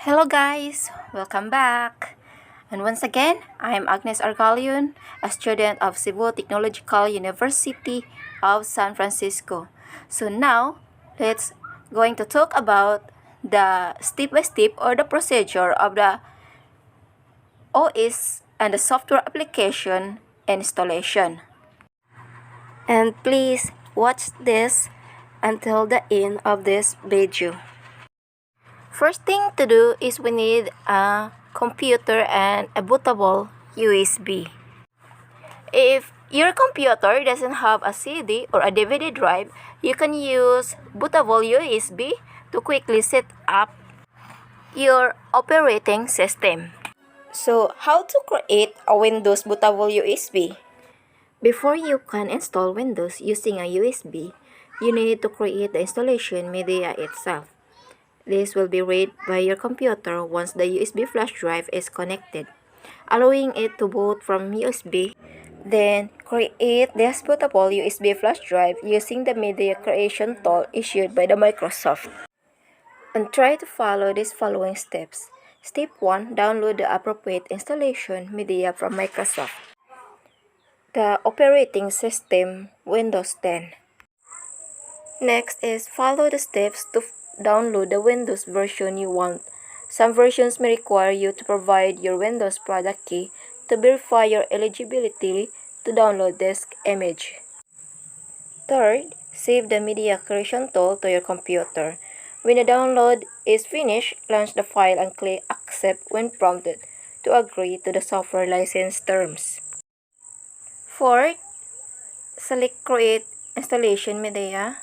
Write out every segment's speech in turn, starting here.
Hello guys, welcome back. And once again, I am Agnes Argalion, a student of Cebu Technological University of San Francisco. So now, let's going to talk about the step-by-step or the procedure of the OS and the software application installation. And please watch this until the end of this video. First thing to do is we need a computer and a bootable USB. If your computer doesn't have a CD or a DVD drive, you can use bootable USB to quickly set up your operating system. So, how to create a Windows bootable USB? Before you can install Windows using a USB, you need to create the installation media itself. This will be read by your computer once the USB flash drive is connected, allowing it to boot from USB. Then, create this bootable USB flash drive using the media creation tool issued by the Microsoft. And try to follow these following steps. Step 1. Download the appropriate installation media from Microsoft. The operating system, Windows 10. Next is follow the steps to download the Windows version you want. Some versions may require you to provide your Windows product key to verify your eligibility to download this image. Third, save the media creation tool to your computer. When the download is finished, launch the file and click Accept when prompted to agree to the software license terms. Fourth, select Create Installation Media,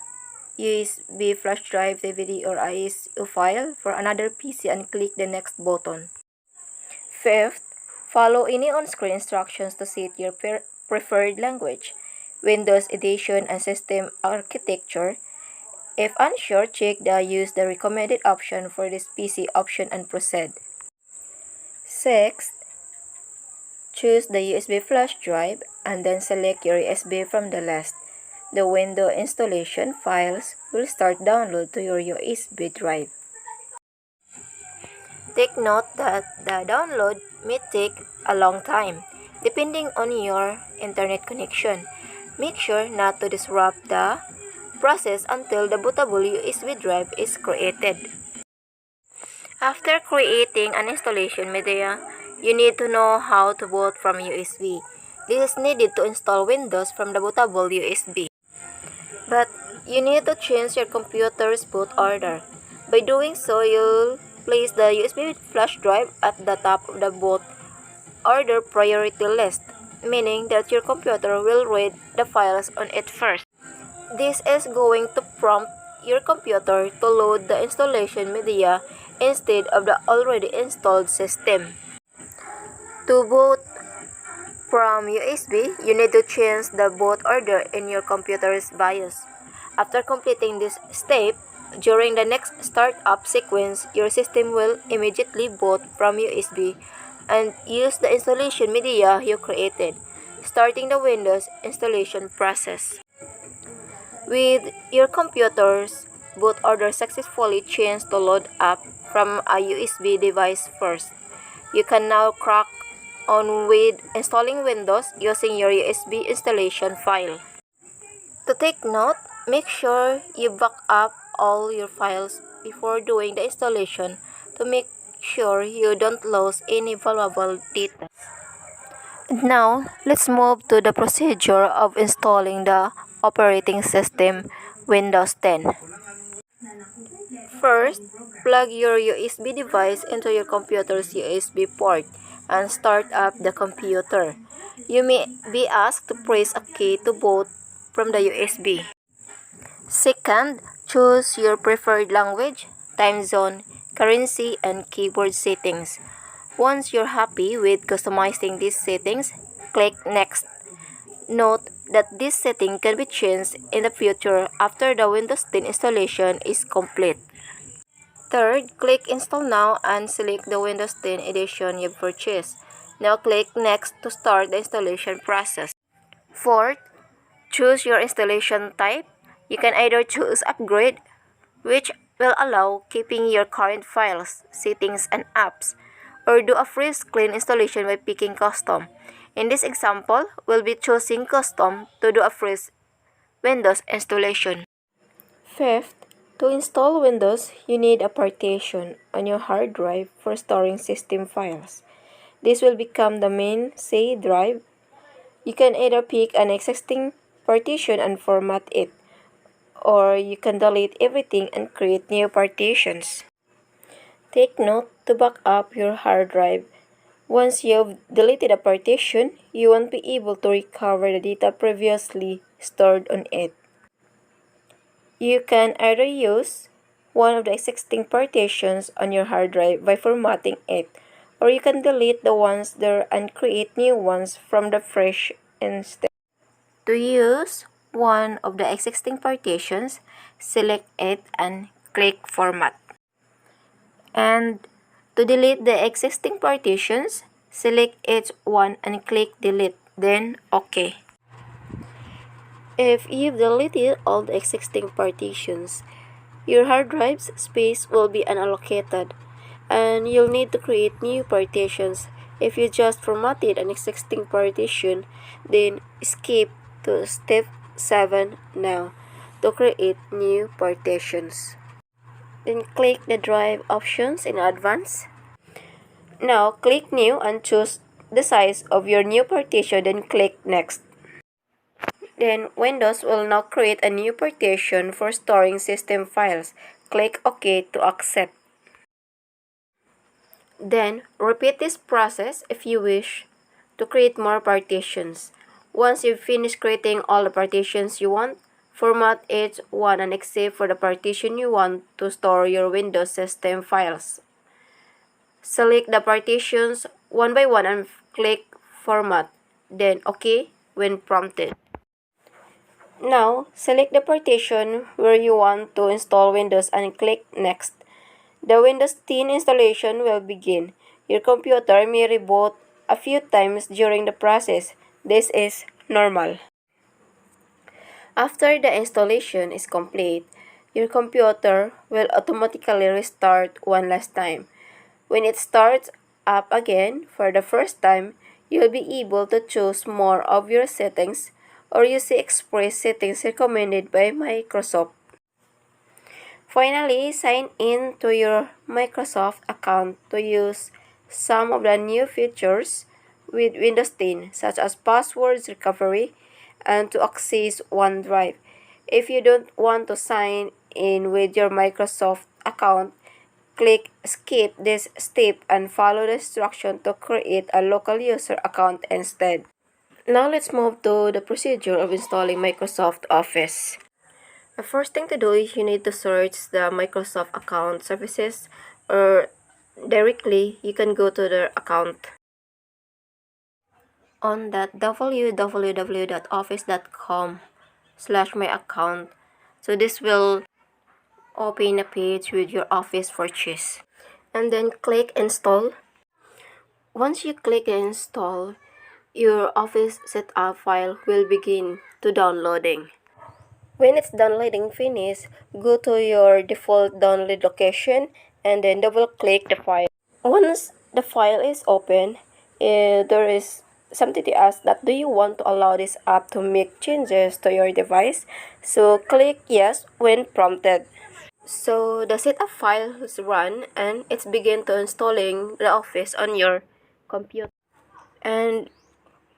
USB flash drive, DVD, or ISO file for another PC and click the Next button. Fifth, follow any on-screen instructions to set your preferred language, Windows Edition, and System Architecture. If unsure, check the Use the recommended option for this PC option and proceed. Sixth, choose the USB flash drive and then select your USB from the list. The Windows installation files will start download to your USB drive. Take note that the download may take a long time, depending on your internet connection. Make sure not to disrupt the process until the bootable USB drive is created. After creating an installation media, you need to know how to boot from USB. This is needed to install Windows from the bootable USB. But you need to change your computer's boot order. By doing so, you'll place the USB flash drive at the top of the boot order priority list, meaning that your computer will read the files on it first. This is going to prompt your computer to load the installation media instead of the already installed system. To boot from USB, you need to change the boot order in your computer's BIOS. After completing this step, during the next startup sequence, your system will immediately boot from USB and use the installation media you created, starting the Windows installation process. With your computer's boot order successfully changed to load up from a USB device first, you can now crack on with installing Windows using your USB installation file. To take note, make sure you back up all your files before doing the installation to make sure you don't lose any valuable data. Now, let's move to the procedure of installing the operating system Windows 10. First, plug your USB device into your computer's USB port and start up the computer. You may be asked to press a key to boot from the USB. Second, choose your preferred language, time zone, currency, and keyboard settings. Once you're happy with customizing these settings, click Next. Note that this setting can be changed in the future after the Windows 10 installation is complete. Third, click Install Now and select the Windows 10 edition you've purchased. Now click Next to start the installation process. Fourth, choose your installation type. You can either choose Upgrade, which will allow keeping your current files, settings, and apps, or do a freeze clean installation by picking custom. In this example, we'll be choosing custom to do a freeze Windows installation. Fifth, to install Windows, you need a partition on your hard drive for storing system files. This will become the main C drive. You can either pick an existing partition and format it, or you can delete everything and create new partitions. Take note to back up your hard drive. Once you've deleted a partition, you won't be able to recover the data previously stored on it. You can either use one of the existing partitions on your hard drive by formatting it, or you can delete the ones there and create new ones from the fresh instead. To use one of the existing partitions, select it and click Format. And to delete the existing partitions, select each one and click Delete, then OK. If you've deleted all the existing partitions, your hard drive's space will be unallocated, and you'll need to create new partitions. If you just formatted an existing partition, then skip to step 7 now to create new partitions. Then click the drive options in advance. Now click New and choose the size of your new partition, then click Next. Then Windows will now create a new partition for storing system files. Click OK to accept. Then repeat this process if you wish to create more partitions. Once you've finished creating all the partitions you want, format each one and except for the partition you want to store your Windows system files. Select the partitions one by one and click Format, then OK when prompted. Now, select the partition where you want to install Windows and click Next. The Windows 10 installation will begin. Your computer may reboot a few times during the process. This is normal. After the installation is complete, your computer will automatically restart one last time. When it starts up again for the first time, you'll be able to choose more of your settings or use the express settings recommended by Microsoft. Finally, sign in to your Microsoft account to use some of the new features with Windows 10, such as passwords recovery and to access OneDrive. If you don't want to sign in with your Microsoft account, click Skip this step and follow the instruction to create a local user account instead. Now let's move to the procedure of installing Microsoft Office. The first thing to do is you need to search the Microsoft account services, or directly you can go to their account on that www.office.com/myaccount. So this will open a page with your Office purchase. And then click Install. Once you click Install, your Office setup file will begin to downloading. When it's downloading finished, go to your default download location and then double click the file. Once the file is open, there is something to ask that do you want to allow this app to make changes to your device? So click yes when prompted. So the setup file is run and it's begin to installing the Office on your computer. And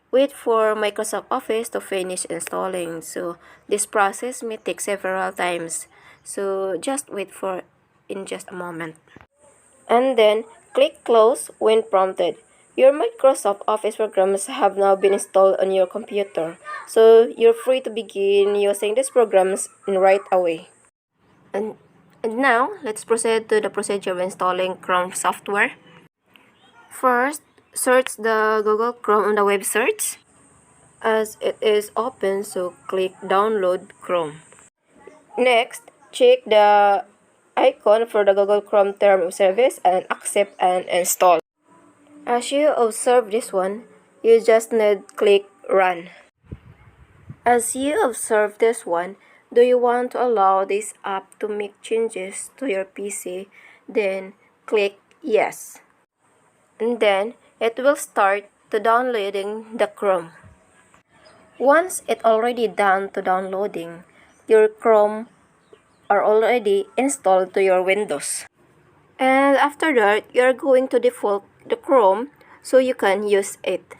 wait for Microsoft Office to finish installing. So this process may take several times. So just wait for in just a moment. And then click close when prompted. Your Microsoft Office programs have now been installed on your computer. So you're free to begin using these programs right away. And now let's proceed to the procedure of installing Chrome software. First, search the Google Chrome on the web search. As it is open, so click Download Chrome. Next, check the icon for the Google Chrome term of service and accept and install. As you observe this one, you just need click Run. As you observe this one, Do you want to allow this app to make changes to your PC? Then click yes. And then it will start to downloading the Chrome. Once it already done to downloading, your Chrome are already installed to your Windows. And after that, you're going to default the Chrome so you can use it.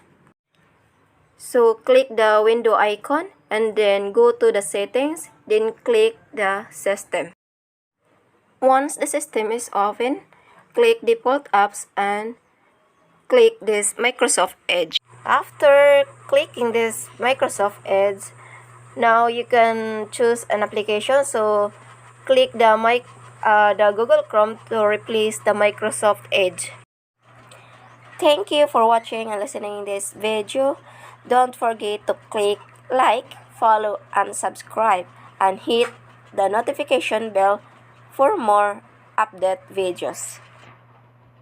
So click the window icon and then go to the settings, then click the system. Once the system is open, click default apps and click this Microsoft Edge. After clicking this Microsoft Edge, now you can choose an application. So click the Google Chrome to replace the Microsoft Edge. Thank you for watching and listening this video. Don't forget to click like, follow, and subscribe, and hit the notification bell for more update videos.